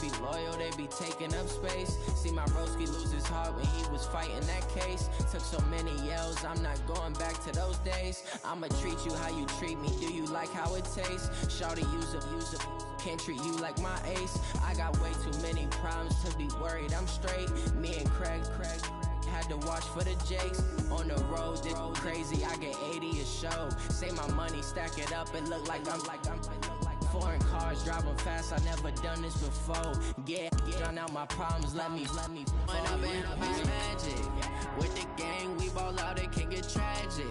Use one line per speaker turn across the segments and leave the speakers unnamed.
be loyal, they be taking up space. See my broski lose his heart when he was fighting that case. Took so many yells, I'm not going back to those days. I'ma treat you how you treat me, do you like how it tastes? Shawty, use up, can't treat you like my ace. I got way too many problems to be worried, I'm straight. Me and Craig had to watch for the Jakes. On the road, this crazy, I get 80 a show. Say my money, stack it up, it look like I'm foreign cars, driving fast, I never done this before. Yeah, drown out my problems, let me When up and up is magic. With the gang, we ball out, it can get tragic.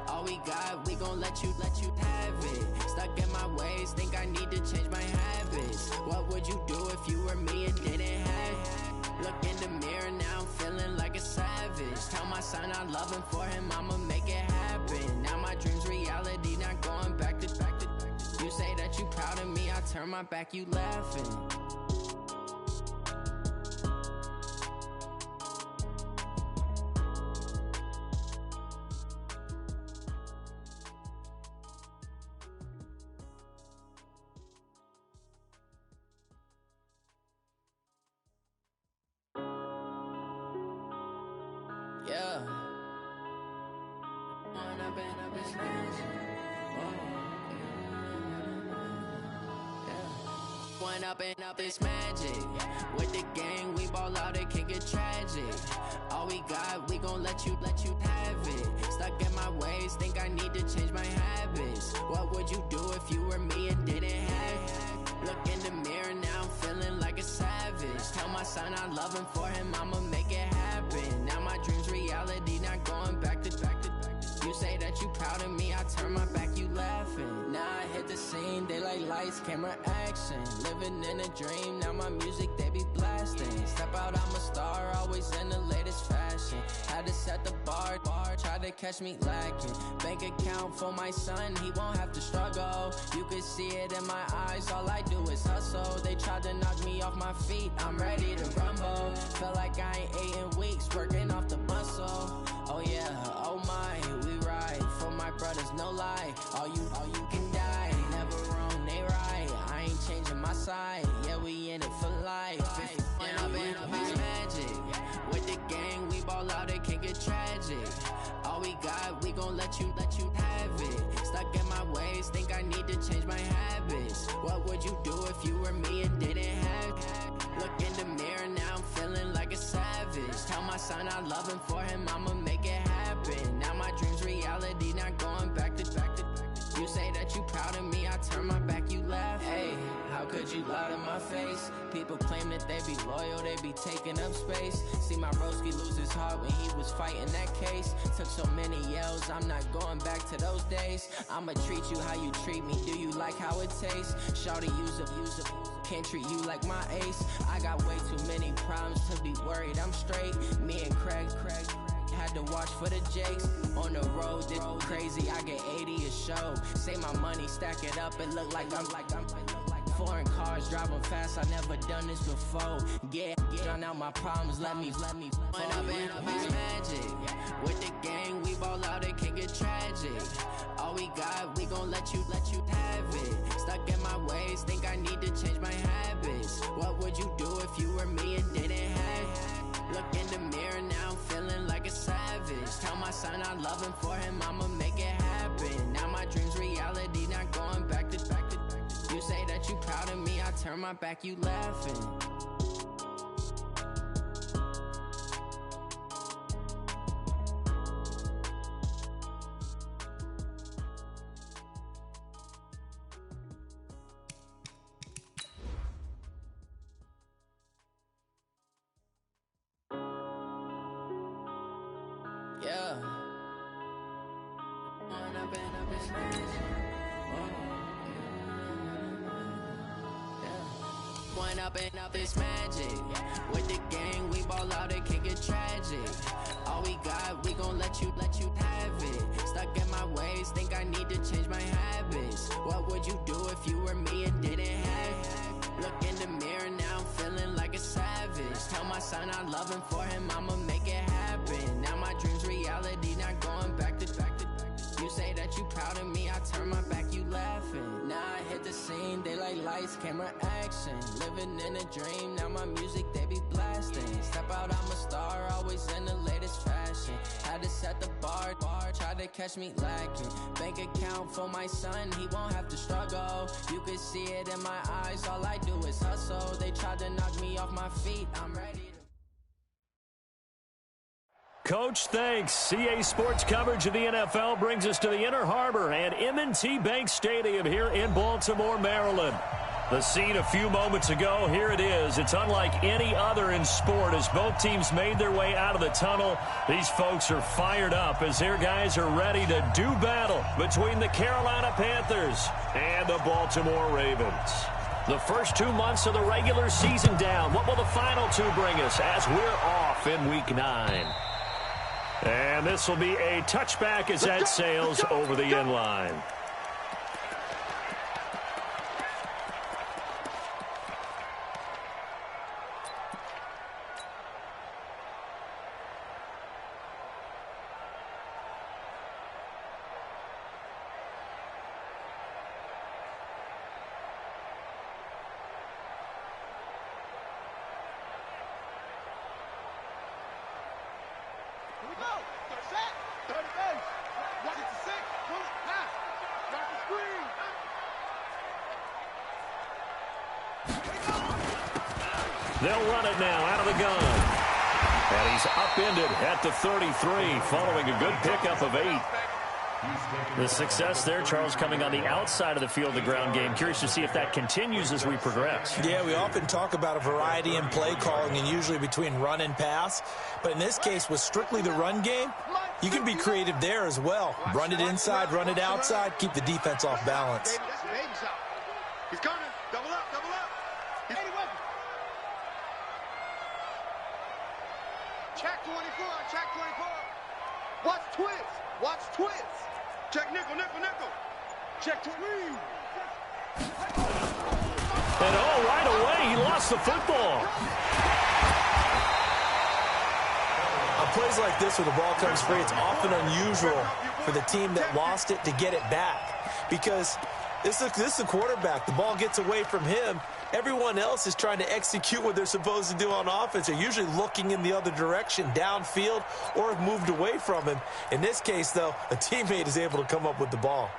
All we got, we gon' let you have it. Stuck in my ways, think I need to change my habits. What would you do if you were me and didn't have it? Look in the mirror, now I'm feeling like a savage. Tell my son I love him, for him I'ma make it happen. Now my dream's reality, not going back to. You say that you proud of me, I turn my back, you laughing. Yeah. One up and up is magic. With the gang, we ball out, it can get tragic. All we got, we gon' let you have it. Stuck in my ways, think I need to change my habits. What would you do if you were me and didn't have it? Look in the mirror, now I'm feeling like a savage. Tell my son I love him, for him I'ma make it happen. Now my dream's reality, not going back to. You say that you proud of me, I turn my back, you laughing. Now I hit the scene, they like lights, camera, action. Living in a dream, now my music, they be blasting. Step out, I'm a star, always in the latest fashion. Had to set the bar, try to catch me lacking. Bank account for my son, he won't have to struggle. You can see it in my eyes, all I do is hustle. They tried to knock me off my feet, I'm ready to rumble. Felt like I ain't ate in weeks, working off the muscle. Oh yeah, oh my, we ride for my brothers, no lie. All you can die, never wrong, they right. I ain't changing my side, yeah, we in it for life. When up and up is magic. With the gang, we ball out, it can get tragic. All we got, we gon' let you have it. Stuck in my ways, think I need to change my habits. What would you do if you were me and didn't have it? Look in the mirror, now I'm feeling like a savage. Tell my son I love him, for him I'ma make it happen. Now my dream's reality, not going back to. You say that you proud of me, I turn my back, you laugh. Hey, how could you lie to my face? People claim that they be loyal, they be taking up space. See my broski lose his heart when he was fighting that case. Took so many yells, I'm not going back to those days. I'ma treat you how you treat me, do you like how it tastes? Shawty, use up, can't treat you like my ace. I got way too many problems to be worried, I'm straight. Me and Craig had to watch for the Jakes. On the road, this crazy, I get 80 a show. Say my money, stack it up, it look like I'm foreign cars, driving fast, I never done this before. Yeah, drown out my problems, let me When up and up is magic. With the gang, we ball out, it can get tragic. All we got, we gon' let you have it. Stuck in my ways, think I need to change my habits. What would you do if you were me and didn't have it? Look in the mirror, now I'm feeling like a savage. Tell my son I love him, for him I'ma make it happen. Now my dream's reality, not going back to. You say that you proud of me, I turn my back, you laughing. Yeah. One up and up is magic. With the gang, we ball out, it can get tragic. All we got, we gon' let you have it. Stuck in my ways, think I need to change my habits. What would you do if you were me and didn't have it? Look in the mirror, now I'm feeling like a savage. Tell my son I love him, for him I'ma make it happen. Now my dream's reality, not going back to. You say that you proud of me, I turn my back, you laughing. Now I hit the the scene, they like lights, camera, action. Living in a dream, now my music they be blasting. Step out, I'm a star, always in the latest fashion. Had to set the bar, try to catch me lacking. Bank account for my son, he won't have to struggle. You can see it in my eyes, all I do is hustle. They tried to knock me off my feet, I'm ready to...
Coach, thanks. CA Sports coverage of the NFL brings us to the Inner Harbor and M&T Bank Stadium here in Baltimore, Maryland. The scene a few moments ago, here it is. It's unlike any other in sport as both teams made their way out of the tunnel. These folks are fired up as their guys are ready to do battle between the Carolina Panthers and the Baltimore Ravens. The first 2 months of the regular season down. What will the final two bring us as we're off in Week 9? And this will be a touchback as that sails over the end line. They'll run it now out of the gun. And he's upended at the 33 following a good pickup of 8. The success there, Charles, coming on the outside of the field, the ground game. Curious to see if that continues as we progress.
Yeah, we often talk about a variety in play calling and usually between run and pass. But in this case, with strictly the run game, you can be creative there as well. Run it inside, run it outside, keep the defense off balance.
He's coming. Double up, double up. Check 24, check 24. Watch twist, watch twist. Check nickel, nickel, nickel. Check 20.
And oh, right away, he lost the football.
On plays like this where the ball comes free, it's often unusual for the team that lost it to get it back. Because this is a quarterback. The ball gets away from him. Everyone else is trying to execute what they're supposed to do on offense. They're usually looking in the other direction, downfield, or have moved away from him. In this case, though, a teammate is able to come up with the ball.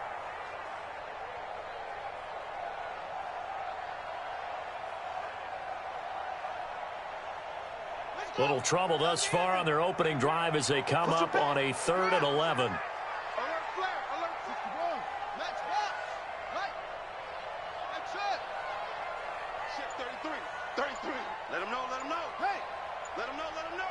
Little trouble thus far on their opening drive as they come up on a 3rd and 11.
Let him know, let him know. Hey, let him know, let him know.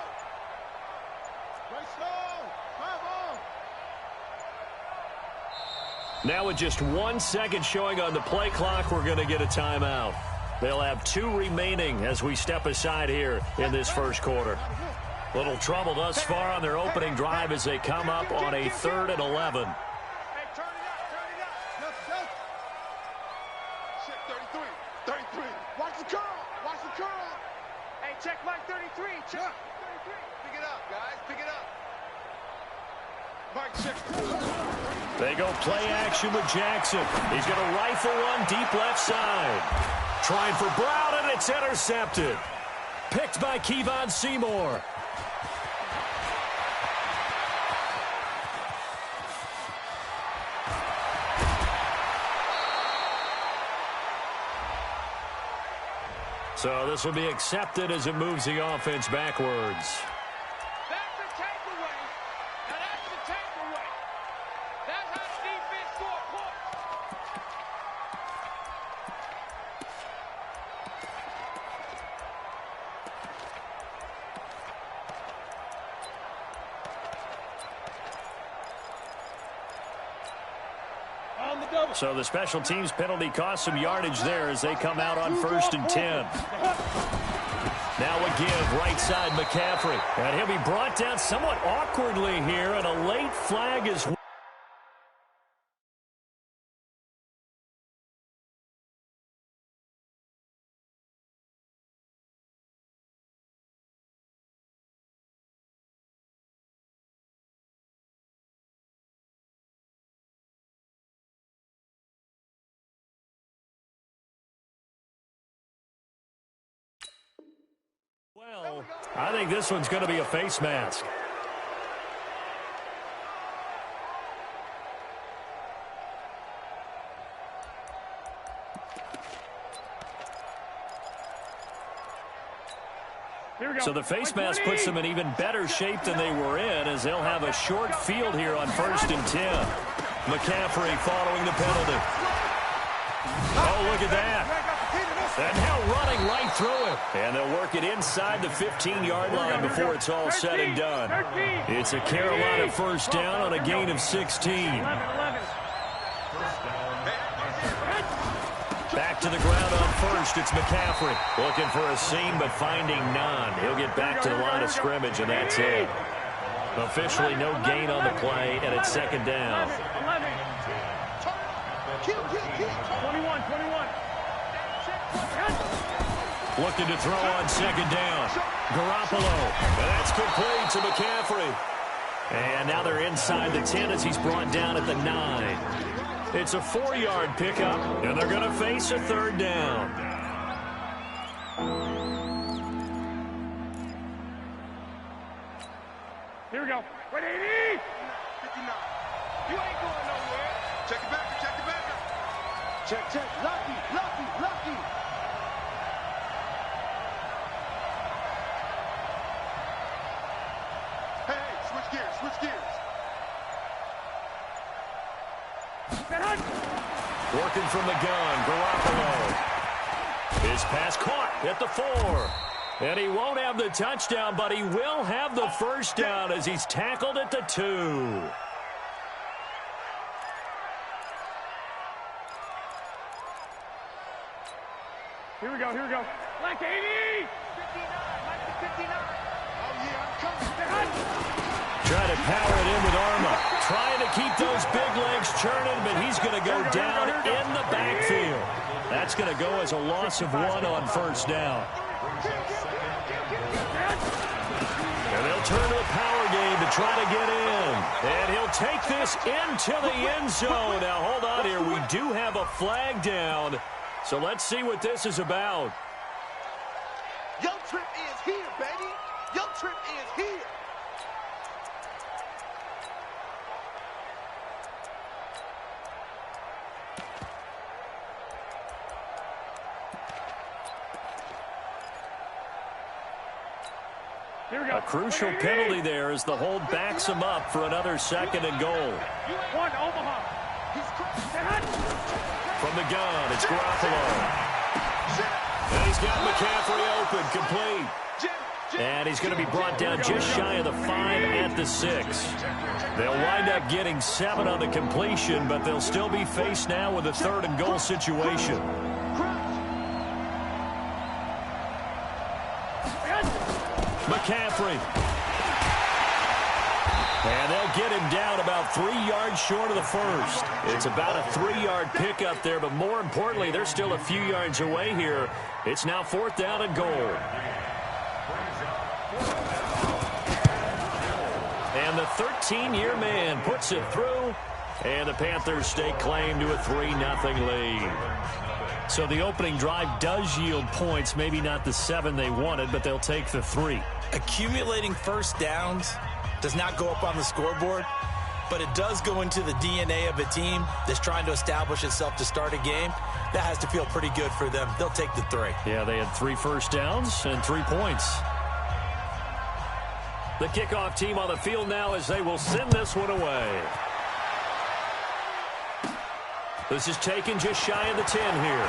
Now with just 1 second showing on the play clock, we're going to get a timeout. They'll have 2 remaining as we step aside here in this first quarter. Little trouble thus far on their opening drive as they come up on a 3rd and 11.
Hey, turn it up, turn it up. Check 33, 33. Watch the curl, watch the curl. Hey, check Mike 33, check 33. Pick it up, guys, pick it up. Mike, check.
They go play action with Jackson. He's going to rifle one deep left side. Trying for Brown, and it's intercepted. Picked by Kevon Seymour. So this will be accepted as it moves the offense backwards.
That's the takeaway. Now that's the takeaway. That's how the defense score points.
So the special teams penalty cost some yardage there as they come out on 1st and 10. Now a give, right side McCaffrey. And he'll be brought down somewhat awkwardly here, and a late flag is... go. I think this one's going to be a face mask. So the face mask puts them in even better shape than they were in, as they'll have a short field here on 1st and 10. McCaffrey following the penalty. Oh, look at that. And now running right through it. And they'll work it inside the 15-yard line before it's all said and done. It's a Carolina 1st down on a gain of 16. Back to the ground on 1st. It's McCaffrey. Looking for a seam, but finding none. He'll get back to the line of scrimmage, and that's it. Officially no gain on the play, and it's 2nd down.
21.
Looking to throw on 2nd down. Garoppolo. And that's complete to McCaffrey. And now they're inside the 10 as he's brought down at the 9. It's a 4-yard pickup, and they're going to face a 3rd down.
Here we go. 180. 59. You ain't going nowhere. Check it back. Check. Lucky. Hey, switch gears.
Working from the gun, Garoppolo. His pass caught at the 4. And he won't have the touchdown, but he will have the 1st down as he's tackled at the 2.
Here we go. Black 80. 59. Oh, yeah, I'm coming.
Try to power it in with Arma. Trying to keep those big legs churning, but he's going to go down in the backfield. That's going to go as a loss of 1 on 1st down. And they'll turn to a power game to try to get in. And he'll take this into the end zone. Now, hold on here. We do have a flag down. So let's see what this is about.
Your trip is here, baby. Your trip is here.
A crucial penalty there as the hold backs him up for another 2nd and goal.
One, Omaha.
From the gun, it's Garoppolo. And he's got McCaffrey open, complete. And he's going to be brought down just shy of the 5 at the 6. They'll wind up getting 7 on the completion, but they'll still be faced now with a 3rd and goal situation. McCaffrey. And they'll get him down about 3 yards short of the 1st. It's about a 3-yard pickup there, but more importantly, they're still a few yards away here. It's now 4th down and goal. And the 13-year man puts it through, and the Panthers stake claim to a 3-0 lead. So the opening drive does yield points, maybe not the 7 they wanted, but they'll take the 3.
Accumulating 1st downs does not go up on the scoreboard, but it does go into the DNA of a team that's trying to establish itself to start a game. That has to feel pretty good for them. They'll take the 3.
Yeah, they had 3 first downs and 3 points. The kickoff team on the field now as they will send this one away. This is taken just shy of the 10 here.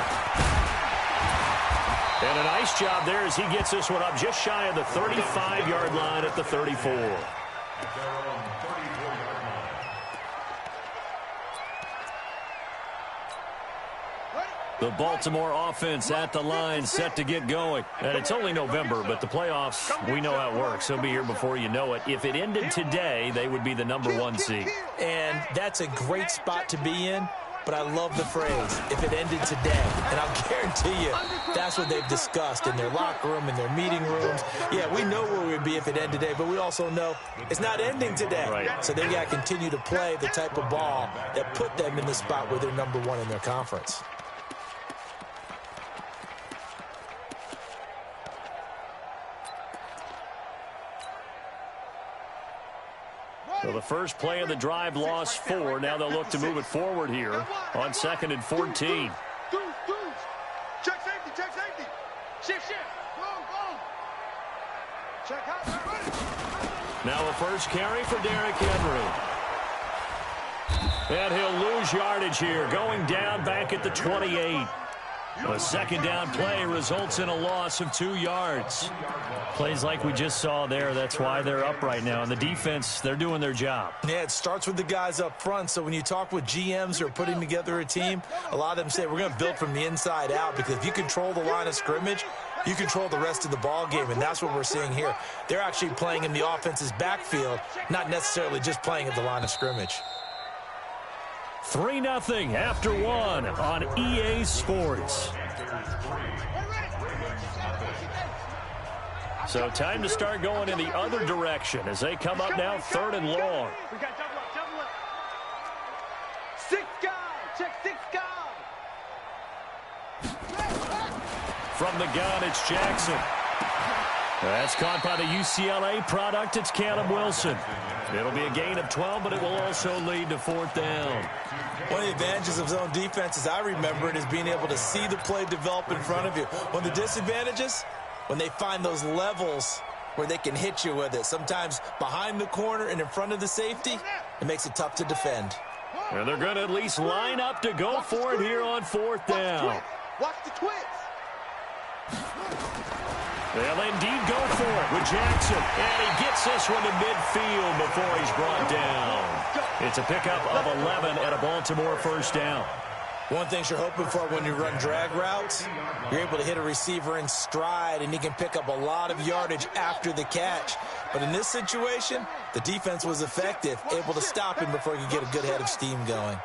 And a nice job there as he gets this one up just shy of the 35-yard line at the 34. The Baltimore offense at the line set to get going. And it's only November, but the playoffs, we know how it works. They'll be here before you know it. If it ended today, they would be the #1 seed.
And that's a great spot to be in. But I love the phrase, if it ended today. And I'll guarantee you, that's what they've discussed in their locker room, in their meeting rooms. Yeah, we know where we'd be if it ended today, but we also know it's not ending today.
Right.
So they got to continue to play the type of ball that put them in the spot where they're #1 in their conference.
So the first play of the drive lost 4. Now they'll look to move it forward here on 2nd and 14.
Check safety, check safety. Shift. Go. Check out.
Now a first carry for Derrick Henry. And he'll lose yardage here, going down back at the 28. A second down play results in a loss of 2 yards. Plays like we just saw there. That's why they're up right now. And the defense, they're doing their job.
Yeah, it starts with the guys up front. So when you talk with GMs who are putting together a team, a lot of them say we're going to build from the inside out, because if you control the line of scrimmage, you control the rest of the ball game, and that's what we're seeing here. They're actually playing in the offense's backfield, not necessarily just playing at the line of scrimmage.
3-0 after 1 on EA Sports. So time to start going in the other direction as they come up now 3rd and long.
We got double up. 6 guys. Check 6 guys.
From the gun, it's Jackson. That's caught by the UCLA product. It's Caleb Wilson. It'll be a gain of 12, but it will also lead to 4th down.
One of the advantages of zone defense, as I remember it, is being able to see the play develop in front of you. One of the disadvantages, when they find those levels where they can hit you with it. Sometimes behind the corner and in front of the safety, it makes it tough to defend.
And they're going to at least line up to go for it here on 4th down.
Watch the twins.
They'll indeed go for it with Jackson. And he gets this one to midfield before he's brought down. It's a pickup of 11 at a Baltimore first down.
One thing you're hoping for when you run drag routes, you're able to hit a receiver in stride, and he can pick up a lot of yardage after the catch. But in this situation, the defense was effective, able to stop him before he could get a good head of steam going.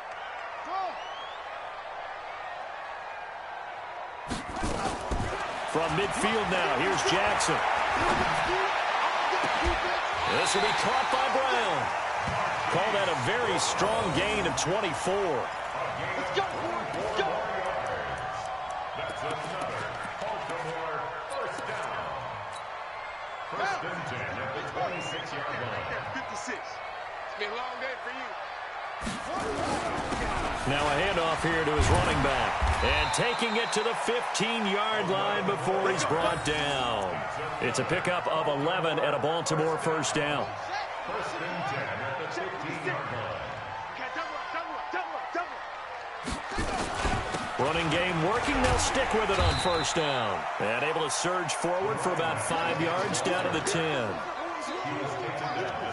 From midfield now, here's Jackson. This will be caught by Brown. Call that a very strong gain of 24.
Let's go.
That's another Baltimore first down. First and 10 at the 26-yard line.
56. It's been a long day for you.
Now a handoff here to his running back. And taking it to the 15-yard line before he's brought down. It's a pickup of 11 at a Baltimore first down.
First and 10 at the 15-yard line.
Running game working. They'll stick with it on first down. And able to surge forward for about 5 yards down to the 10.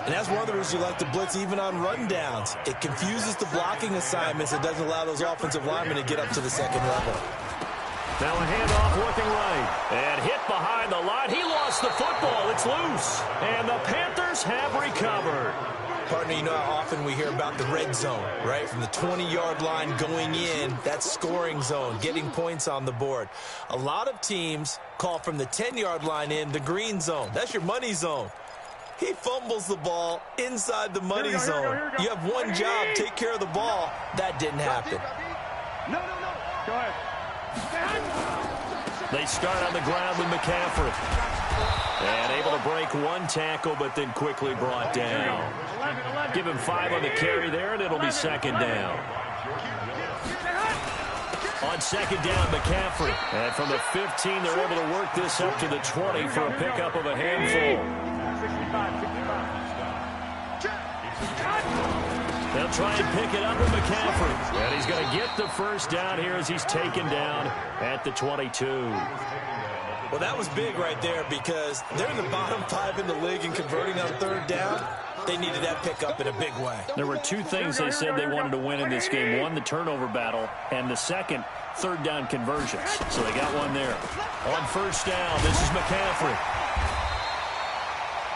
And that's one of the reasons you like to blitz even on rundowns. It confuses the blocking assignments. It doesn't allow those offensive linemen to get up to the second level.
Now a handoff looking right. And hit behind the line. He lost the football. It's loose. And the Panthers have recovered.
Partner, you know how often we hear about the red zone, right? From the 20-yard line going in, that's scoring zone, getting points on the board. A lot of teams call from the 10-yard line in the green zone. That's your money zone. He fumbles the ball inside the money zone. You have one job, take care of the ball. That didn't happen.
No. Go ahead.
They start on the ground with McCaffrey. And able to break one tackle, but then quickly brought down. Give him 5 on the carry there, and it'll be second down. On second down, McCaffrey. And from the 15, they're able to work this up to the 20 for a pickup of a handful. They'll try and pick it up with McCaffrey. And he's going to get the first down here as he's taken down at the 22.
Well, that was big right there because they're in the bottom 5 in the league and converting on third down. They needed that pickup in a big way.
There were 2 things they said they wanted to win in this game. One, the turnover battle, and the second, third down conversions. So they got one there. On first down, this is McCaffrey.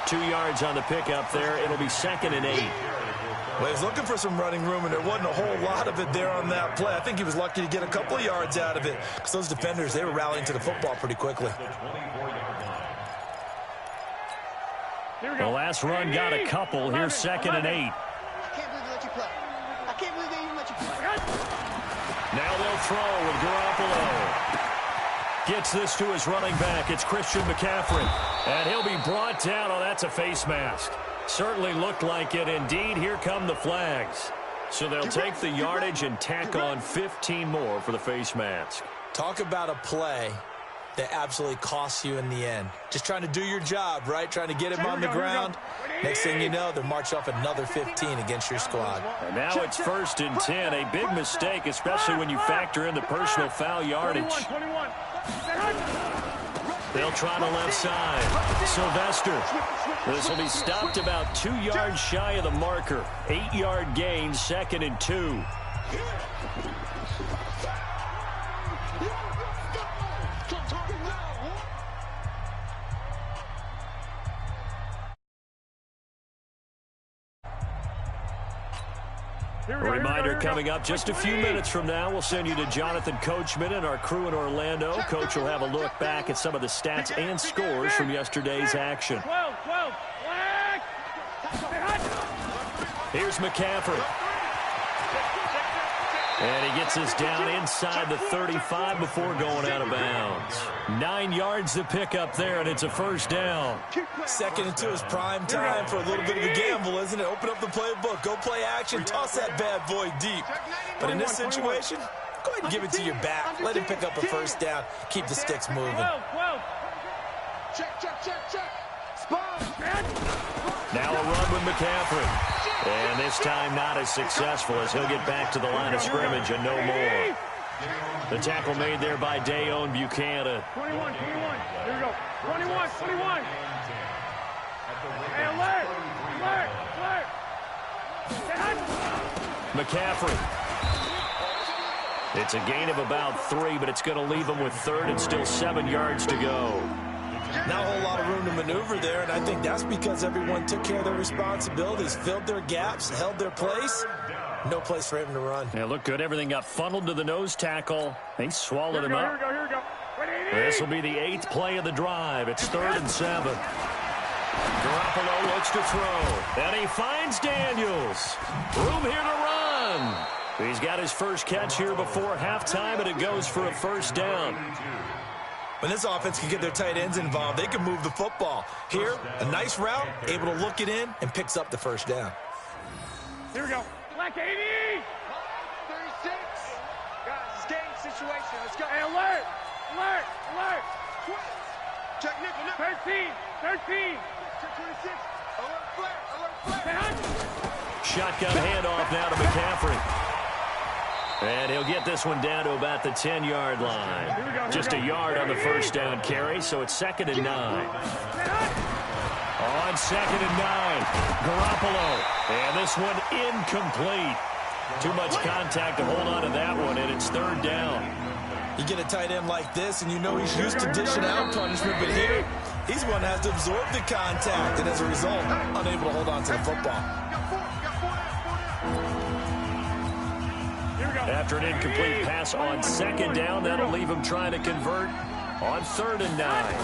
2 yards on the pickup there. It'll be second and 8.
Well, he was looking for some running room, and there wasn't a whole lot of it there on that play. I think he was lucky to get a couple of yards out of it because those defenders, they were rallying to the football pretty quickly.
The last run got a couple. Here's second and 8.
I can't believe they let you play. I can't believe they even let you play.
Now they'll throw with Garoppolo. Gets this to his running back. It's Christian McCaffrey. And he'll be brought down. Oh, that's a face mask. Certainly looked like it. Indeed, here come the flags. So they'll take the yardage and tack on 15 more for the face mask.
Talk about a play that absolutely costs you in the end. Just trying to do your job, right? Trying to get him on the ground. Next thing you know, they're marching off another 15 against your squad.
And now it's 1st and 10. A big mistake, especially when you factor in the personal foul yardage. They'll try the left side. Sylvester. This will be stopped about 2 yards shy of the marker. 8-yard gain, 2nd and 2. A reminder coming up just a few minutes from now. We'll send you to Jonathan Coachman and our crew in Orlando. Coach will have a look back at some of the stats and scores from yesterday's action. Here's McCaffrey. And he gets us down inside the 35 before going out of bounds. 9 yards to pick up there, and it's a 1st down.
2nd and 2 is prime time for a little bit of a gamble, isn't it? Open up the playbook, go play action, toss that bad boy deep. But in this situation, go ahead and give it to your back. Let him pick up a 1st down. Keep the sticks moving.
Now a run with McCaffrey. And this time not as successful as he'll get back to the line of scrimmage and no more. The tackle made there by Dayon Buchanan.
21. Here we go. 21. Hey, alert.
McCaffrey. It's a gain of about 3, but it's going to leave him with 3rd and still 7 yards to go.
Not a whole lot of room to maneuver there, and I think that's because everyone took care of their responsibilities, filled their gaps, held their place. No place for him to run.
Yeah, looked good. Everything got funneled to the nose tackle. They swallowed him up.
Here we go.
This will be the 8th play of the drive. It's 3rd and 7. Garoppolo looks to throw. And he finds Daniels. Room here to run. He's got his first catch here before halftime, and it goes for a 1st down.
When this offense can get their tight ends involved, they can move the football. Here, a nice route, able to look it in, and picks up the 1st down.
Here we go. Black 80. 36. Guys, it's game situation. Let's go. Hey, alert. Check nickel. 13. 26. Alert flare.
Shotgun handoff now to McCaffrey. And he'll get this one down to about the 10-yard line. Just a yard on the 1st down carry, so it's 2nd and 9. On 2nd and 9, Garoppolo. And this one incomplete. Too much contact to hold on to that one, and it's 3rd down.
You get a tight end like this, and you know he's used to dishing out punishment, but here, he's one that has to absorb the contact, and as a result, unable to hold on to the football.
After an incomplete pass on 2nd down, that'll leave him trying to convert on 3rd and 9.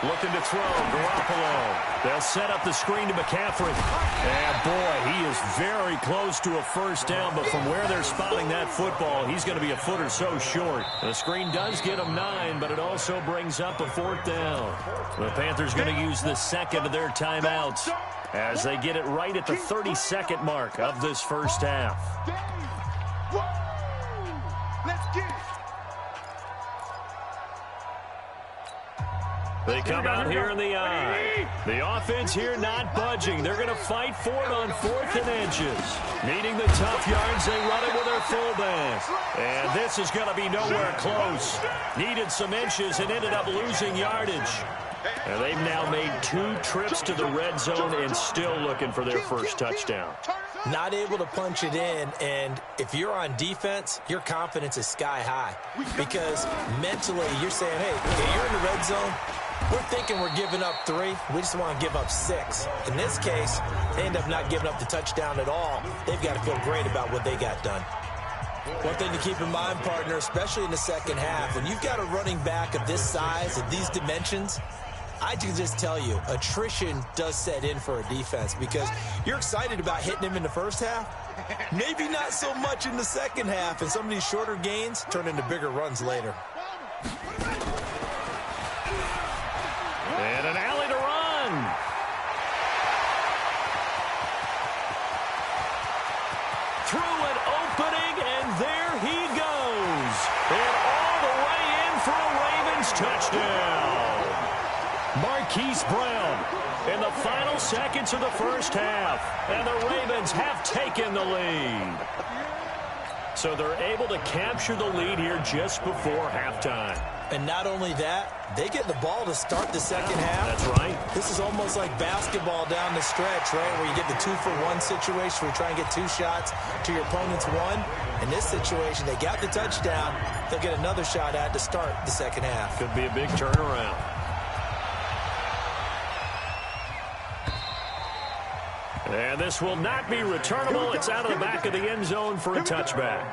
Looking to throw, Garoppolo. They'll set up the screen to McCaffrey. And boy, he is very close to a 1st down, but from where they're spotting that football, he's going to be a foot or so short. The screen does get him 9, but it also brings up a 4th down. The Panthers going to use the 2nd of their timeouts as they get it right at the 32nd mark of this 1st half.
Let's get it.
They come out here in the eye. The offense here not budging. They're going to fight for it on 4th and inches. Needing the tough yards, they run it with their fullback. And this is going to be nowhere close. Needed some inches and ended up losing yardage. And they've now made 2 trips to the red zone and still looking for their 1st touchdown.
Not able to punch it in, and if you're on defense, your confidence is sky high. Because mentally, you're saying, hey, you're in the red zone. We're thinking we're giving up 3. We just want to give up 6. In this case, they end up not giving up the touchdown at all. They've got to feel great about what they got done. One thing to keep in mind, partner, especially in the 2nd half, when you've got a running back of this size, of these dimensions, I can just tell you, attrition does set in for a defense because you're excited about hitting him in the 1st half. Maybe not so much in the 2nd half, and some of these shorter gains turn into bigger runs later.
And an alley to run. Marquise Brown in the final seconds of the first half. And the Ravens have taken the lead. So they're able to capture the lead here just before halftime.
And not only that, they get the ball to start the second half.
That's right.
This is almost like basketball down the stretch, right, where you get the 2-for-1 situation where you try and get 2 shots to your opponent's 1. In this situation, they got the touchdown. They'll get another shot at to start the second half.
Could be a big turnaround. And this will not be returnable. It's out of the back of the end zone for a touchback.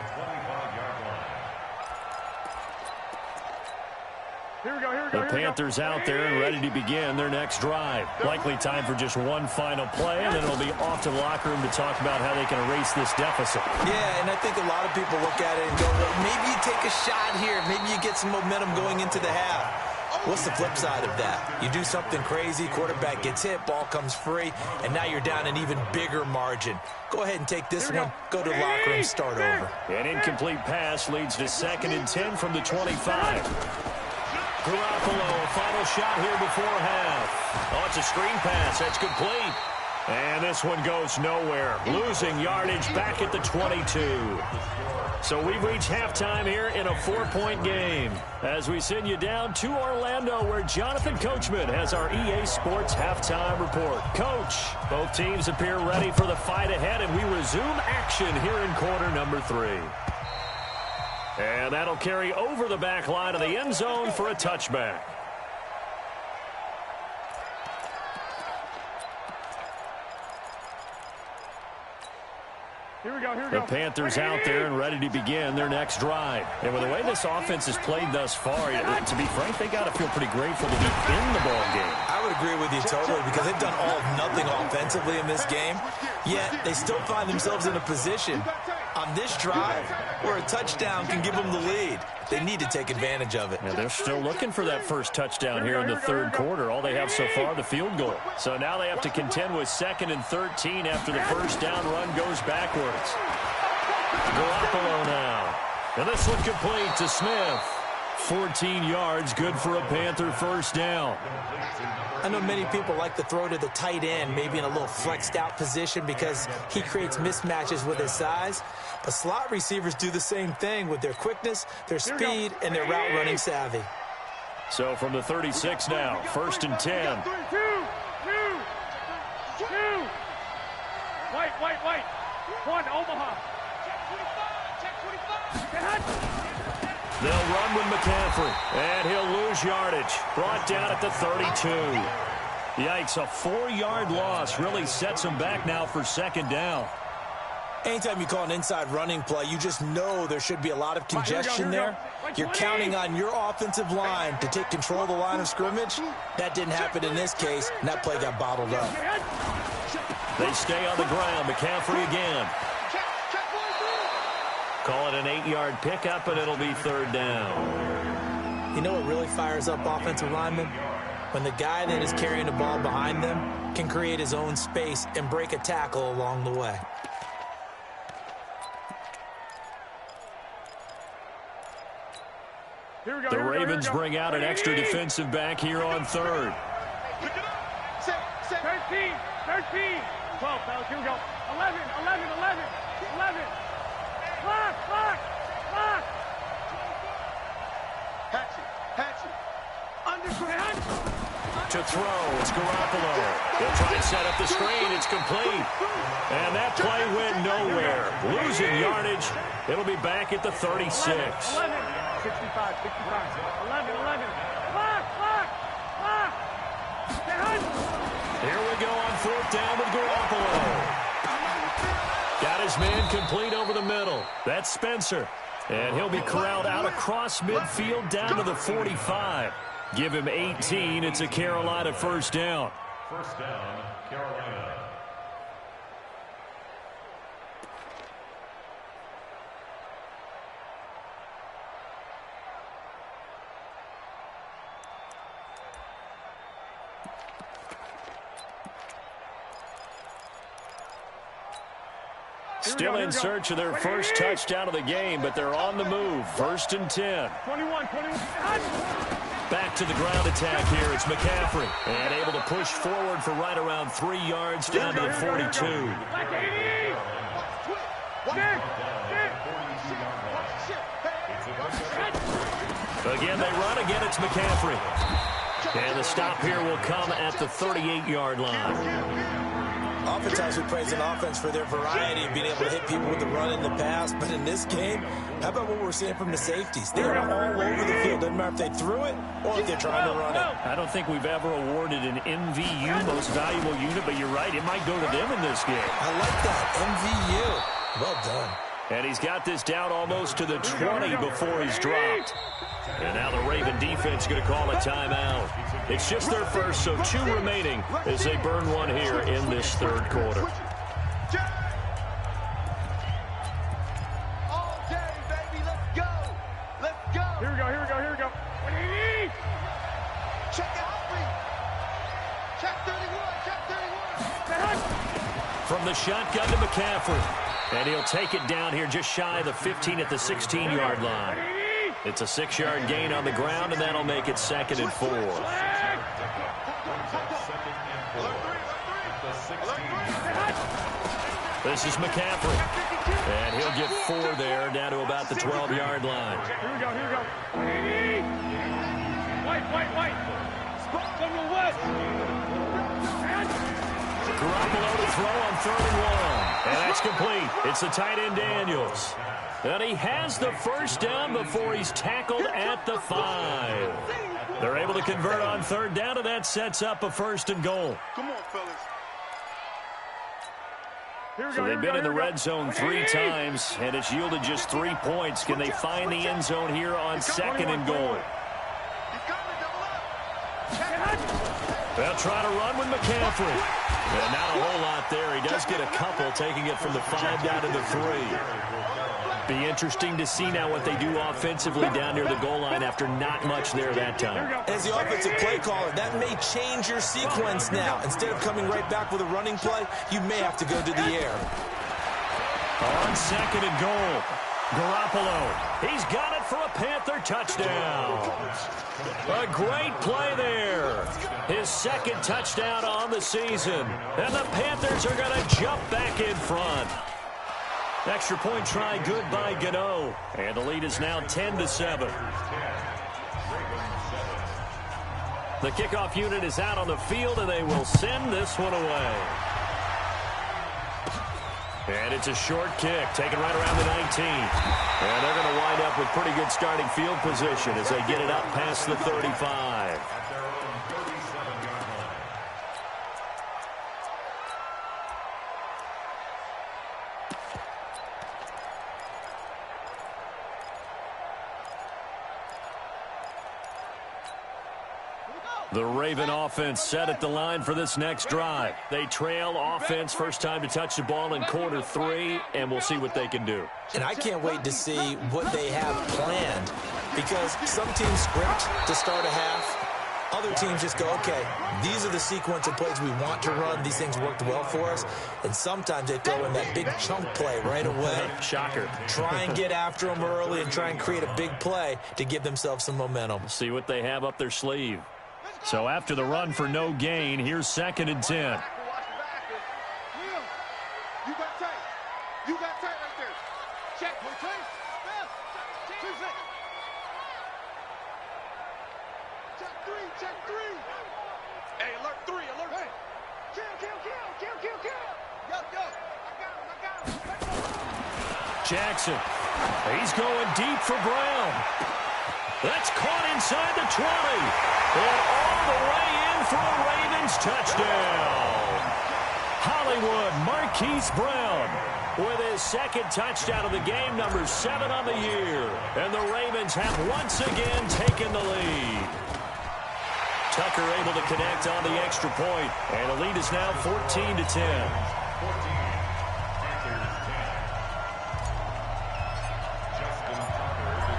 The Panthers out there and ready to begin their next drive. Likely time for just one final play, and then it'll be off to the locker room to talk about how they can erase this deficit.
Yeah, and I think a lot of people look at it and go, well, maybe you take a shot here. Maybe you get some momentum going into the half. What's the flip side of that? You do something crazy, quarterback gets hit, ball comes free, and now you're down an even bigger margin. Go ahead and take this one, go to the locker room, start over.
An incomplete pass leads to 2nd and 10 from the 25. Garoppolo, a final shot here before half. Oh, it's a screen pass. That's complete. And this one goes nowhere. Losing yardage back at the 22. So we've reached halftime here in a 4-point game. As we send you down to Orlando, where Jonathan Coachman has our EA Sports halftime report. Coach, both teams appear ready for the fight ahead, and we resume action here in quarter number 3. And that'll carry over the back line of the end zone for a touchback. The Panthers out there and ready to begin their next drive. And with the way this offense has played thus far, to be frank, they got to feel pretty grateful to be in the ball game.
I would agree with you totally, because they've done all of nothing offensively in this game, yet they still find themselves in a position on this drive where a touchdown can give them the lead. They need to take advantage of it.
Yeah, they're still looking for that first touchdown here in the third quarter. All they have so far, the field goal. So now they have to contend with 2nd and 13 after the first down run goes backwards. Garoppolo now. And this one complete to Smith. 14 yards, good for a Panther first down.
I know many people like to throw to the tight end, maybe in a little flexed out position because he creates mismatches with his size. But slot receivers do the same thing with their quickness, their speed, and their route running savvy.
So from the 36 now, 1st and 10.
White. 1, Omaha.
They'll run with McCaffrey, and he'll lose yardage. Brought down at the 32. Yikes, a 4-yard loss really sets him back now for 2nd down.
Anytime you call an inside running play, you just know there should be a lot of congestion there. You're counting on your offensive line to take control of the line of scrimmage. That didn't happen in this case, and that play got bottled up.
They stay on the ground. McCaffrey again. Call it an 8-yard pickup, and it'll be 3rd down.
You know what really fires up offensive linemen? When the guy that is carrying the ball behind them can create his own space and break a tackle along the way.
The Ravens bring out an extra defensive back here on 3rd.
13. 12, fellas, here we go. 11. Clock. Hatchet. Underground.
To throw, it's Garoppolo. They'll try and set up the screen. It's complete. And that play went nowhere. Losing yardage. It'll be back at the 36.
11. 65. 11. Clock.
Here we go on 4th down with Garoppolo. Got his man complete over the middle. That's Spencer. And he'll be corralled out across midfield down to the 45. Give him 18. It's a Carolina first down.
First down, Carolina.
Still in search of their first touchdown of the game, but they're on the move. 1st and 10.
21.
Back to the ground attack here. It's McCaffrey. And able to push forward for right around 3 yards down to the 42. Again, they run. Again, it's McCaffrey. And the stop here will come at the 38-yard line.
Oftentimes we praise an offense for their variety of being able to hit people with the run in the pass. But in this game, how about what we're seeing from the safeties? They're all over the field. Doesn't matter if they threw it or if they're trying to run it.
I don't think we've ever awarded an MVU, most valuable unit, but you're right. It might go to them in this game.
I like that. MVU. Well done.
And he's got this down almost to the 20 before he's dropped. And now the Raven defense is going to call a timeout. It's just their first, so 2 remaining as they burn one here in this third quarter.
All day, baby. Let's go. Let's go. Here we go. Here we go. Here we go. Check out 3. Check 31. Check 31.
From the shotgun to McCaffrey. And he'll take it down here just shy of the 15 at the 16-yard line. It's a 6-yard gain on the ground, and that'll make it 2nd and 4. This is McCaffrey. And he'll get 4 there, down to about the 12-yard line.
Here we go. Here we go. White.
Garoppolo to throw on 3rd and 1. And that's complete. It's the tight end Daniels. And he has the first down before he's tackled at the 5. They're able to convert on 3rd down, and that sets up a 1st and goal.
Come on, fellas.
So they've been in the red zone 3 times, and it's yielded just 3 points. Can they find the end zone here on 2nd and goal? They'll try to run with McCaffrey. And not a whole lot there. He does get a couple, taking it from the 5 down to the 3. Be interesting to see now what they do offensively down near the goal line after not much there that time.
As the offensive play caller, that may change your sequence now. Instead of coming right back with a running play, you may have to go to the air.
On 2nd and goal, Garoppolo. He's got it for a Panther touchdown. A great play there. His 2nd touchdown on the season. And the Panthers are going to jump back in front. Extra point try good by Gano. And the lead is now 10-7. The kickoff unit is out on the field, and they will send this one away. And it's a short kick, taken right around the 19. And they're going to wind up with pretty good starting field position as they get it up past the 35. The Raven offense set at the line for this next drive. They trail offense, first time to touch the ball in quarter 3, and we'll see what they can do.
And I can't wait to see what they have planned, because some teams script to start a half. Other teams just go, okay, these are the sequence of plays we want to run. These things worked well for us. And sometimes they throw in that big chunk play right away.
Shocker.
Try and get after them early and try and create a big play to give themselves some momentum.
See what they have up their sleeve. So after the run for no gain, here's 2nd and 10.
You got tight. You got tight right there. Check. Check 3. Hey, alert 3. Hey. Kill. Yo. I got him.
Jackson. He's going deep for Brown. That's caught inside the 20. And all the way in for a Ravens touchdown. Hollywood Marquise Brown with his 2nd touchdown of the game, number 7 on the year. And the Ravens have once again taken the lead. Tucker able to connect on the extra point. And the lead is now 14-10.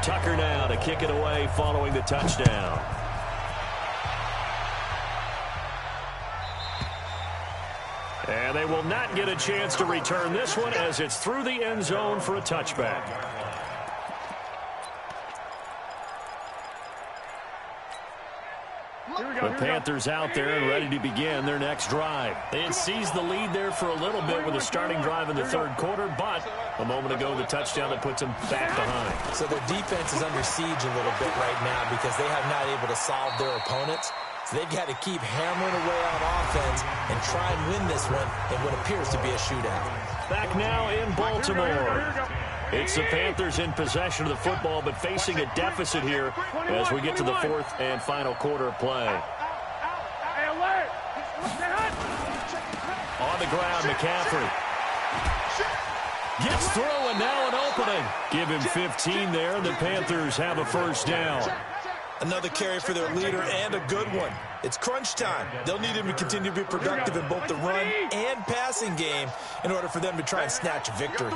Tucker now to kick it away following the touchdown. And they will not get a chance to return this one as it's through the end zone for a touchback. The Panthers out there and ready to begin their next drive. They had seized the lead there for a little bit with a starting drive in the third quarter, but a moment ago the touchdown that puts them back behind.
So their defense is under siege a little bit right now because they have not able to solve their opponents. So they've got to keep hammering away on offense and try and win this one in what appears to be a shootout.
Back now in Baltimore. It's the Panthers in possession of the football, but facing a deficit here as we get to the fourth and final quarter of play. On the ground, McCaffrey. Gets through, and now an opening. Give him 15 there, and the Panthers have a first down.
Another carry for their leader, and a good one. It's crunch time. They'll need him to continue to be productive in both the run and passing game in order for them to try and snatch a victory.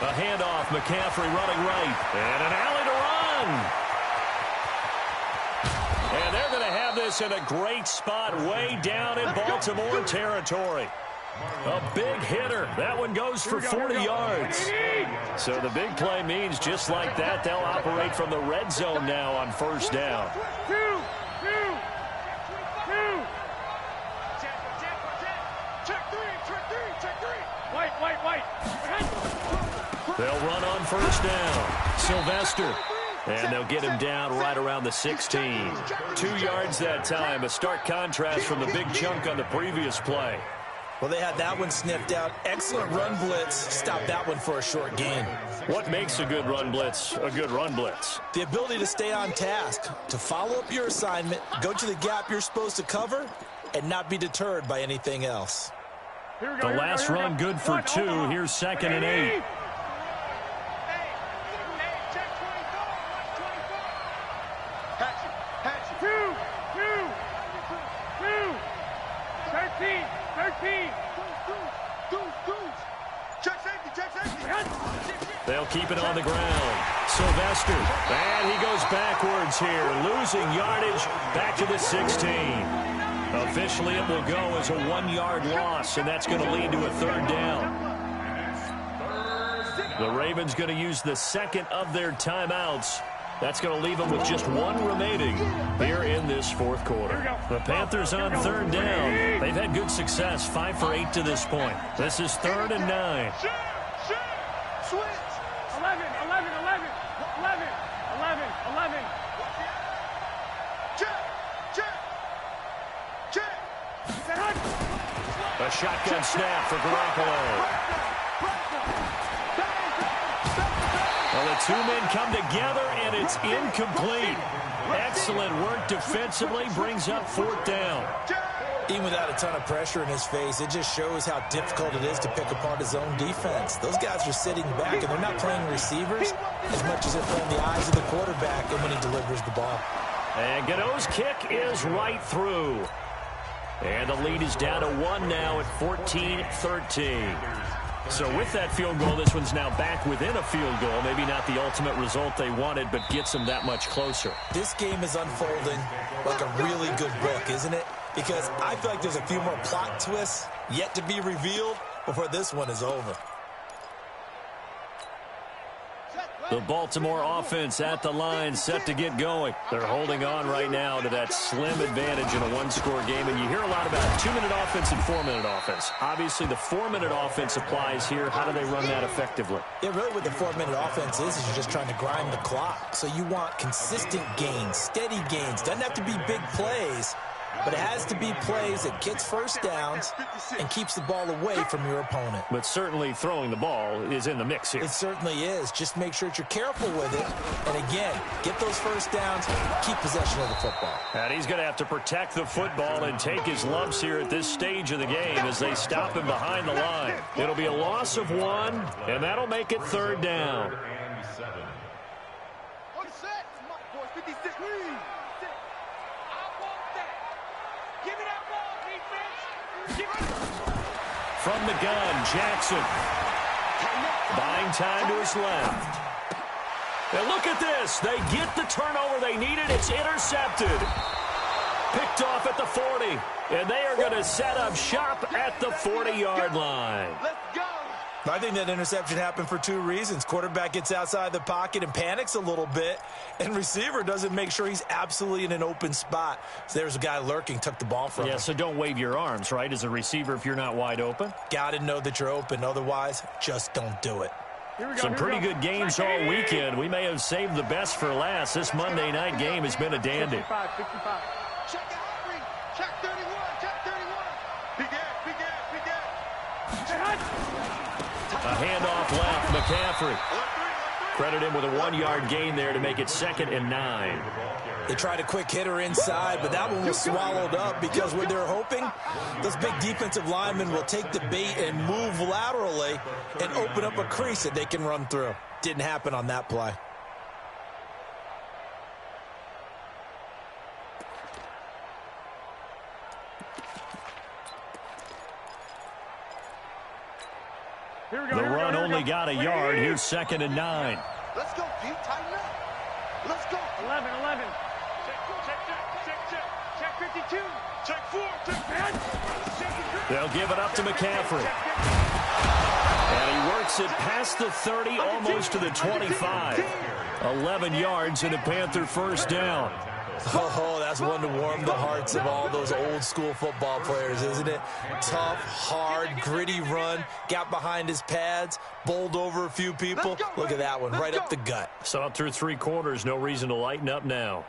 A handoff, McCaffrey running right, and an alley to run. And they're going to have this in a great spot way down in Baltimore territory. A big hitter. That one goes for 40 yards. So the big play means just like that, they'll operate from the red zone now on first down. They'll run on first down. Sylvester. And they'll get him down right around the 16. 2 yards that time. A stark contrast from the big chunk on the previous play.
Well, they had that one sniffed out. Excellent run blitz. Stopped that one for a short gain.
What makes a good run blitz a good run blitz?
The ability to stay on task, to follow up your assignment, go to the gap you're supposed to cover, and not be deterred by anything else.
The last run good for 2. Here's 2nd and 8. They'll keep it on the ground. Sylvester, and he goes backwards here, losing yardage back to the 16. Officially, it will go as a 1-yard loss, and that's going to lead to a third down. The Ravens going to use the second of their timeouts. That's going to leave them with just 1 remaining here in this fourth quarter. The Panthers on third down. They've had good success, 5 for 8 to this point. This is 3rd and 9.
Switch. 11. Check.
A shotgun snap for Garoppolo. Well, the 2 men come together, and it's incomplete. Excellent work defensively, brings up 4th down.
Even without a ton of pressure in his face, it just shows how difficult it is to pick apart his own defense. Those guys are sitting back, and they're not playing receivers as much as they're playing the eyes of the quarterback and when he delivers the ball.
And Godot's kick is right through. And the lead is down to 1 now at 14-13. So with that field goal, this one's now back within a field goal. Maybe not the ultimate result they wanted, but gets them that much closer.
This game is unfolding like a really good book, isn't it? Because I feel like there's a few more plot twists yet to be revealed before this one is over.
The Baltimore offense at the line, set to get going. They're holding on right now to that slim advantage in a 1-score game. And you hear a lot about 2-minute offense and 4-minute offense. Obviously, the 4-minute offense applies here. How do they run that effectively?
Yeah, really what the 4-minute offense is you're just trying to grind the clock. So you want consistent gains, steady gains. Doesn't have to be big plays, but it has to be plays that gets first downs and keeps the ball away from your opponent.
But certainly throwing the ball is in the mix here.
It certainly is. Just make sure that you're careful with it. And again, get those first downs, keep possession of the football.
And he's going to have to protect the football and take his lumps here at this stage of the game as they stop him behind the line. It'll be a loss of 1, and that'll make it 3rd down. From the gun, Jackson. Buying time to his left. And look at this. They get the turnover they needed. It's intercepted. Picked off at the 40. And they are going to set up shop at the 40-yard line.
Let's go.
I think that interception happened for two reasons. Quarterback gets outside the pocket and panics a little bit, and receiver doesn't make sure he's absolutely in an open spot. So there's a guy lurking, took the ball from him.
Yeah, so don't wave your arms, right, as a receiver if you're not wide open.
Got to know that you're open. Otherwise, just don't do it.
Some pretty good games all weekend. We may have saved the best for last. This Monday night game has been a dandy.
55. Check it out, check 31, check 31. Big
A handoff left, McCaffrey. Credit him with a 1-yard gain there to make it 2nd and 9.
They tried a quick hitter inside, but that one was swallowed up because what they're hoping, those big defensive linemen will take the bait and move laterally and open up a crease that they can run through. Didn't happen on that play.
The run only got a yard. Here's 2nd and 9.
Let's go, D. Tighten up. Let's go. 11. Check 52. Check 4. Check
They'll give it up to McCaffrey. And he works it past the 30, almost to the 25. 11 yards and a Panther first down.
Oh, that's one to warm the hearts of all those old school football players, isn't it? Tough, hard, gritty run. Got behind his pads, bowled over a few people. Look at that one, right up the gut.
Saw it through 3 quarters. No reason to lighten up now.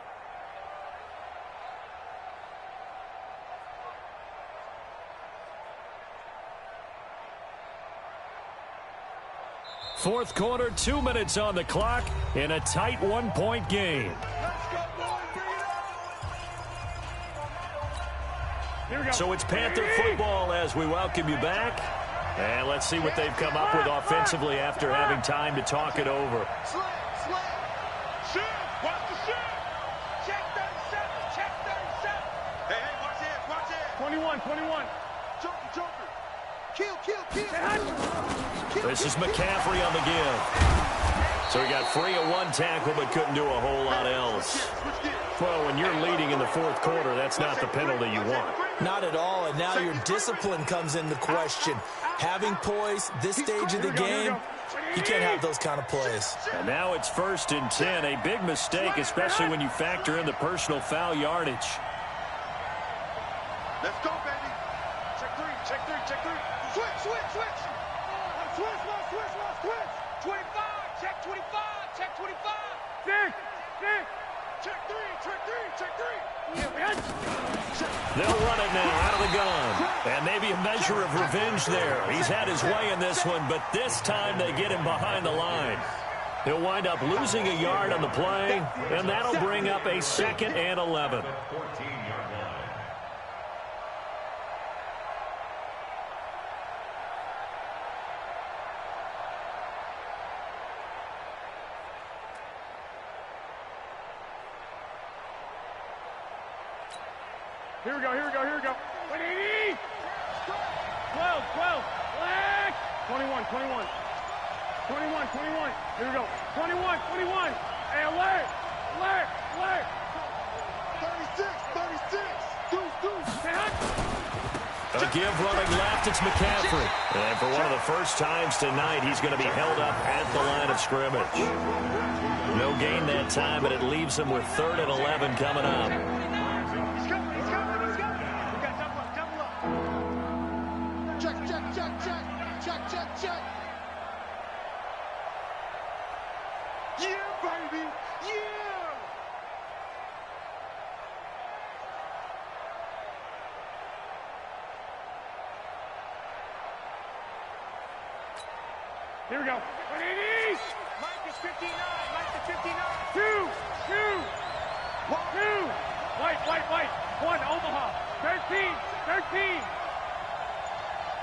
Fourth quarter, 2 minutes on the clock in a tight 1-point game. So it's Panther football as we welcome you back. And let's see what they've come up with offensively after having time to talk it over.
Slam. Shoot. Watch the shoot. Check 37. Hey, watch it. 21. Joker. Kill.
This is McCaffrey on the give. So he got free of 1 tackle but couldn't do a whole lot else. Well, when you're leading in the fourth quarter, that's not the penalty you want.
Not at all, and now your discipline comes into question. Having poise this stage of the game, you can't have those kind of plays.
And now it's 1st and 10, a big mistake, especially when you factor in the personal foul yardage.
Let's go, baby. Check three. Switch. 25. Check 25. Check 3.
They'll run it now out of the gun. And maybe a measure of revenge there. He's had his way in this one, but this time they get him behind the line. He'll wind up losing a yard on the play, and that'll bring up a 2nd and 11.
Here we go. 180. 12. Black. 21. Here we go. 21. Hey, alert.
36. Deuce.
A give running left, it's McCaffrey. And for one of the first times tonight, he's going to be held up at the line of scrimmage. No gain that time, but it leaves him with 3rd and 11 coming up.
Check. Yeah, baby. Yeah.
Here we go. 180.
Mike is 59.
2. White. 1, Omaha. 13.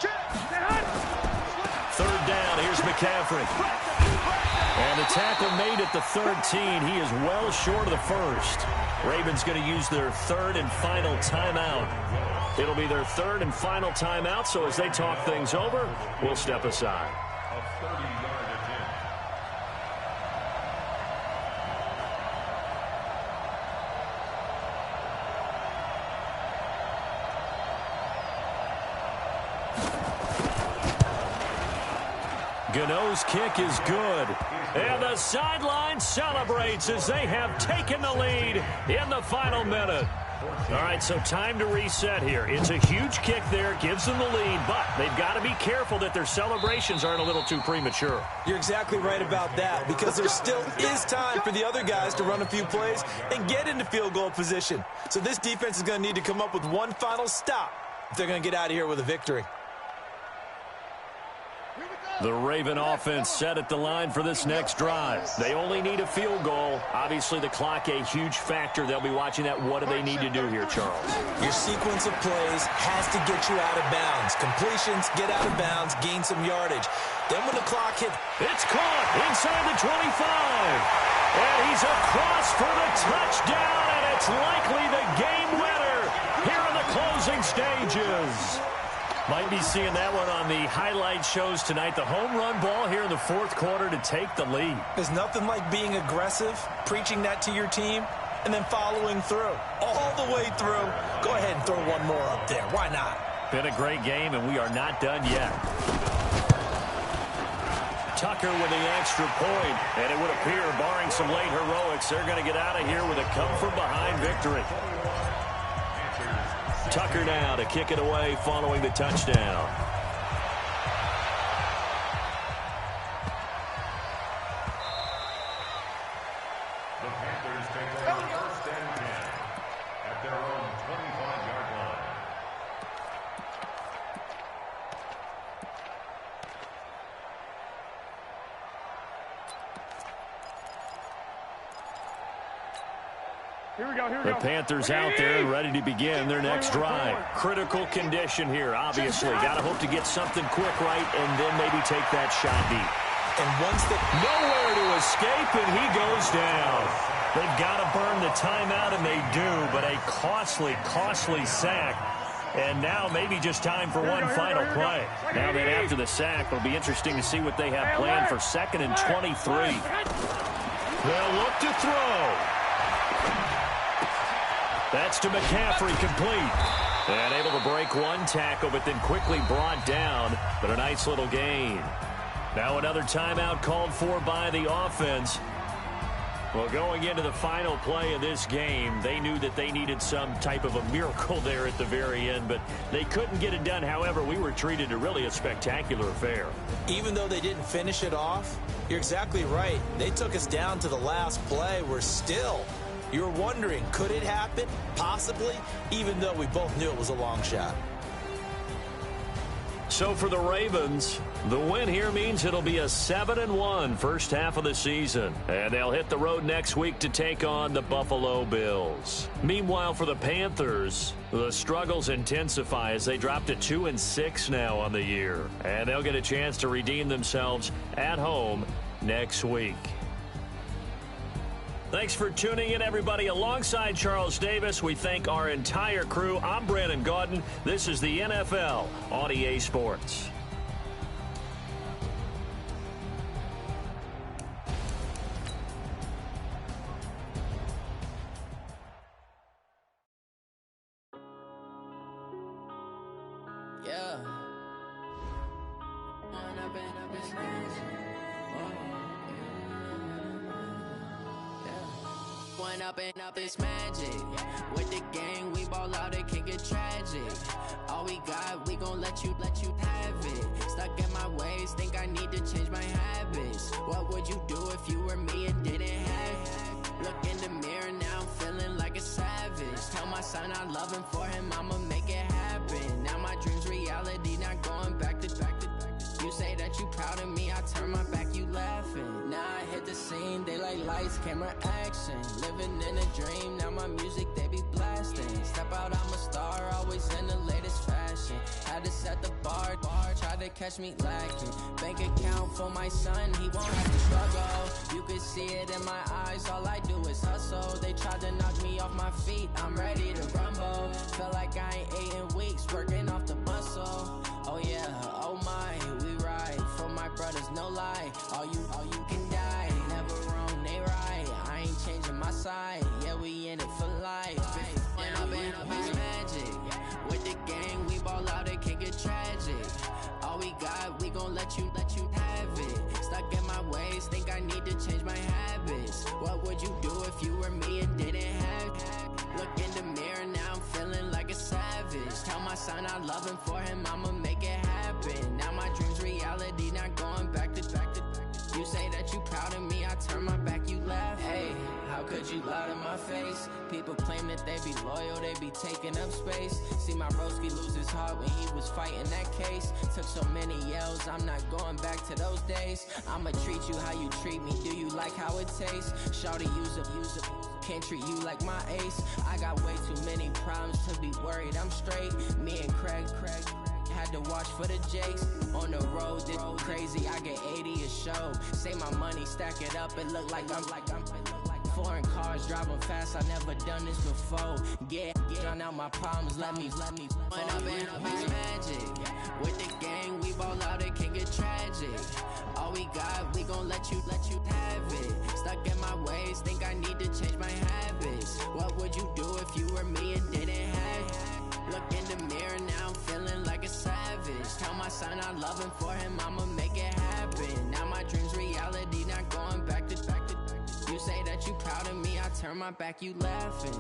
Check.
3rd down, here's McCaffrey. And the tackle made at the 13. He is well short of the 1st. Ravens going to use their 3rd and final timeout. It'll be their 3rd and final timeout, so as they talk things over, we'll step aside.
A 30-yard attempt.
Gano's kick is good. And the sideline celebrates as they have taken the lead in the final minute. All right, so time to reset here. It's a huge kick there, gives them the lead, but they've got to be careful that their celebrations aren't a little too premature.
You're exactly right about that, because there still is time for the other guys to run a few plays and get into field goal position. So this defense is going to need to come up with one final stop if they're going to get out of here with a victory.
The Raven offense set at the line for this next drive. They only need a field goal. Obviously, the clock a huge factor. They'll be watching that. What do they need to do here, Charles?
Your sequence of plays has to get you out of bounds. Completions, get out of bounds, gain some yardage. Then when the clock hits,
it's caught inside the 25. And he's across for the touchdown, and it's likely the game winner here in the closing stages. Might be seeing that one on the highlight shows tonight. The home run ball here in the fourth quarter to take the lead.
There's nothing like being aggressive, preaching that to your team, and then following through. All the way through. Go ahead and throw one more up there. Why not?
Been a great game, and we are not done yet. Tucker with the extra point, and it would appear, barring some late heroics, they're going to get out of here with a come-from-behind victory. Tucker now to kick it away following the touchdown.
The Panthers take over first and 10 at their own 25-yard line.
Here we go, here we
The
go.
Panthers out there and ready to begin their next drive. Critical condition here, obviously. Got to hope to get something quick right and then maybe take that shot deep.
And once they
nowhere to escape, and he goes down. They've got to burn the timeout, and they do, but a costly, costly sack. And now maybe just time for one final play. Now then after the sack, it'll be interesting to see what they have planned for 2nd and 23. They'll look to throw. That's to McCaffrey, complete. And able to break one tackle, but then quickly brought down. But a nice little gain. Now another timeout called for by the offense. Well, going into the final play of this game, they knew that they needed some type of a miracle there at the very end, but they couldn't get it done. However, we were treated to really a spectacular affair.
Even though they didn't finish it off, you're exactly right. They took us down to the last play. We're still... You're wondering, could it happen? Possibly, even though we both knew it was a long shot.
So for the Ravens, the win here means it'll be a 7-1 first half of the season. And they'll hit the road next week to take on the Buffalo Bills. Meanwhile, for the Panthers, the struggles intensify as they drop to 2-6 now on the year. And they'll get a chance to redeem themselves at home next week. Thanks for tuning in, everybody. Alongside Charles Davis, we thank our entire crew. I'm Brandon Gaudin. This is the NFL on EA Sports.
Yeah. Up it's magic. With the gang, we ball out, it can get tragic. All we got, we gon' let you have it. Stuck in my ways, think I need to change my habits. What would you do if you were me and didn't have it? Look in the mirror, now I'm feeling like a savage. Tell my son I love him, for him I'ma make it happen. Now my dream's reality, not going back to. You say that you proud of me, I turn my back, you laughing. Now I hit the scene, they like lights, camera, action. Living in a dream, now my music, they be blasting. Step out, I'm a star, always in the latest fashion. Had to set the bar, try to catch me lacking. Bank account for my son, he won't have to struggle. You can see it in my eyes, all I do is hustle. They tried to knock me off my feet, I'm ready to rumble. Felt like I ain't ate in weeks, working off the muscle. Oh yeah, oh my, we ride for my brothers, no lie. All you can die, never wrong, they right. I ain't changing my side, yeah, we in it for life. When up it's magic. With the gang, we ball out, it can get tragic. All we got, we gon' let you have it. ways, think I need to change my habits. What would you do if you were me and didn't have? Look in the mirror, now I'm feeling like a savage. Tell my son I love him, for him I'ma make it happen. Now my dream's reality, not going back to. You say that you proud of me, I turn my back, you laugh. Hey, how could you lie to my face? People claim that they be loyal, they be taking up space. See my broski lose his heart when he was fighting that case. Took so many yells, I'm not going back to those days. I'ma treat you how you treat me, do you like how it tastes? Shawty, use up, can't treat you like my ace. I got way too many problems to be worried, I'm straight. Me and Craig had to watch for the Jakes. On the road, this crazy, I get 80 a show. Say my money, stack it up, it look like I'm foreign cars, driving fast, I never done this before. Get drown out my problems, let me Went up in a beach magic. With the gang, we ball out, it can get tragic. All we got, we gon' let you have it. Stuck in my ways, think I need to change my habits. What would you do if you were me and didn't have? Look in the mirror, now I'm feeling like a savage. Tell my son I love him, for him I'ma make it happen. Now my dream's reality, not going back to. You say that you proud of me, I turn my back, you laughing.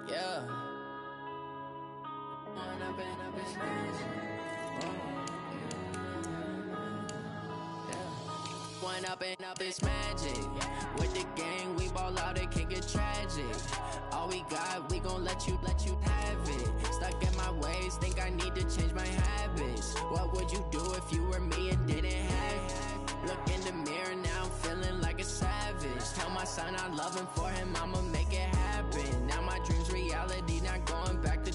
Yeah. Went up and up, it's magic. With the gang, we ball out, it can get tragic. All we got, we gon' let you have it. Stuck in my ways, think I need to change my habits. What would you do if you were me and didn't have? Look in the mirror, now I'm feeling like a savage. Tell my son I love him, for him I'ma make it happen. Now my dream's reality, not going back to.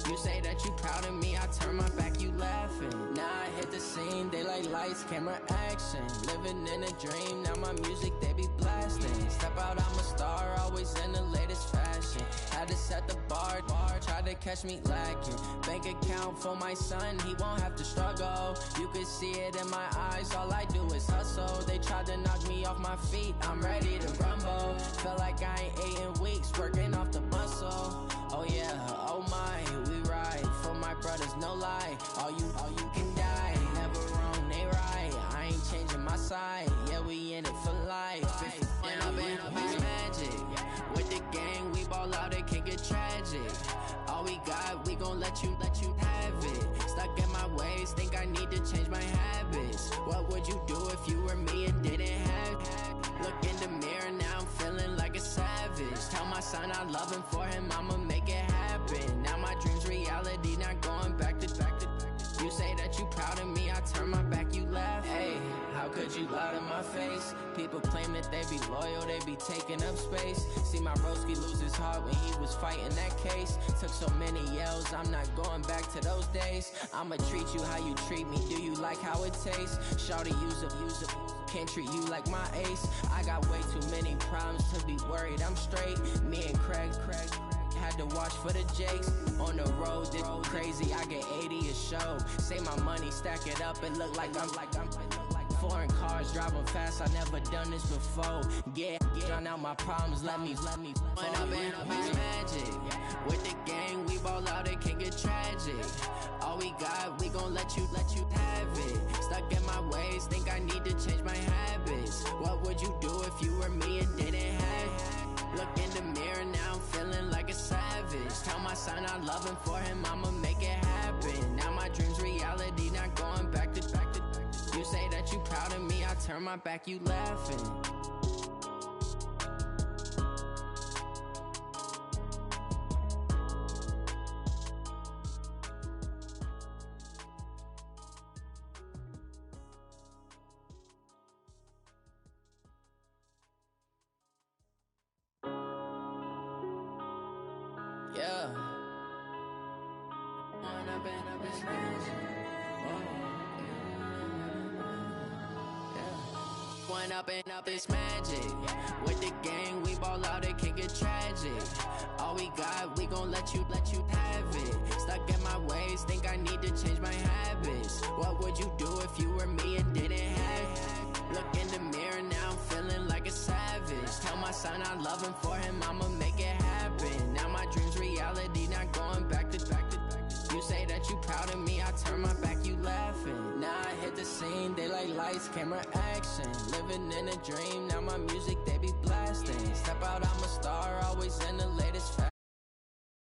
You say that you proud of me, I turn my back, you laughing. Now I hit the scene, they like lights, camera, action. Living in a dream, now my music, they be blasting. Step out, I'm a star, always in the latest fashion. Had to set the bar, tried to catch me lacking. Bank account for my son, he won't have to struggle. You can see it in my eyes, all I do is hustle. They tried to knock me off my feet, I'm ready to rumble. Feel like I ain't ate in weeks, working off the muscle. Oh yeah, oh my, we ride for my brothers, no lie. All you can die, never wrong, they right. I ain't changing my side, yeah, we in it for life. Went up in a beach magic. With the gang, we ball out, it can get tragic. All we got, we gon' let you have it. Stuck in my ways, think I need to change my habits. What would you do if you were me and didn't have? Look in the mirror, now I'm feeling like a savage. Tell my son I love him, for him I'ma make it happen. Now my dream's reality, not going back to. You say that you proud of me, I turn my back, you laugh. Hey, how could you lie to my face? People claim that they be loyal, they be taking up space. See my broski lose his heart when he was fighting that case. Took so many yells, I'm not going back to those days. I'ma treat you how you treat me, do you like how it tastes? Shawty, use up, can't treat you like my ace. I got way too many problems to be worried, I'm straight. Me and Craig had to watch for the Jakes. On the road, this crazy, I get 80 a show. Say my money, stack it up, it look like I'm foreign cars, driving fast, I never done this before. Get drown out my problems, let me Went up in a beach magic. With the gang, we ball out, it can get tragic. All we got, we gon' let you have it. Stuck in my ways, think I need to change my habits. What would you do if you were me and didn't have? Look in the mirror, now I'm feeling like a savage. Tell my son I love him, for him I'ma make it happen. Now my dream's reality, not going back to. You say that you proud of me, I turn my back, you laughing. Yeah. Went up and up, it's magic. With the gang, we ball out, it can get tragic. All we got, we gon' let you have it. Stuck in my ways, think I need to change my habits. living for him, I'ma make it happen. Now my dream's reality, not going back to. You say that you proud of me, I turn my back, you laughing. Now I hit the scene, they like lights, camera, action. Living in a dream, now my music, they be blasting. Step out, I'm a star, always in the latest fashion.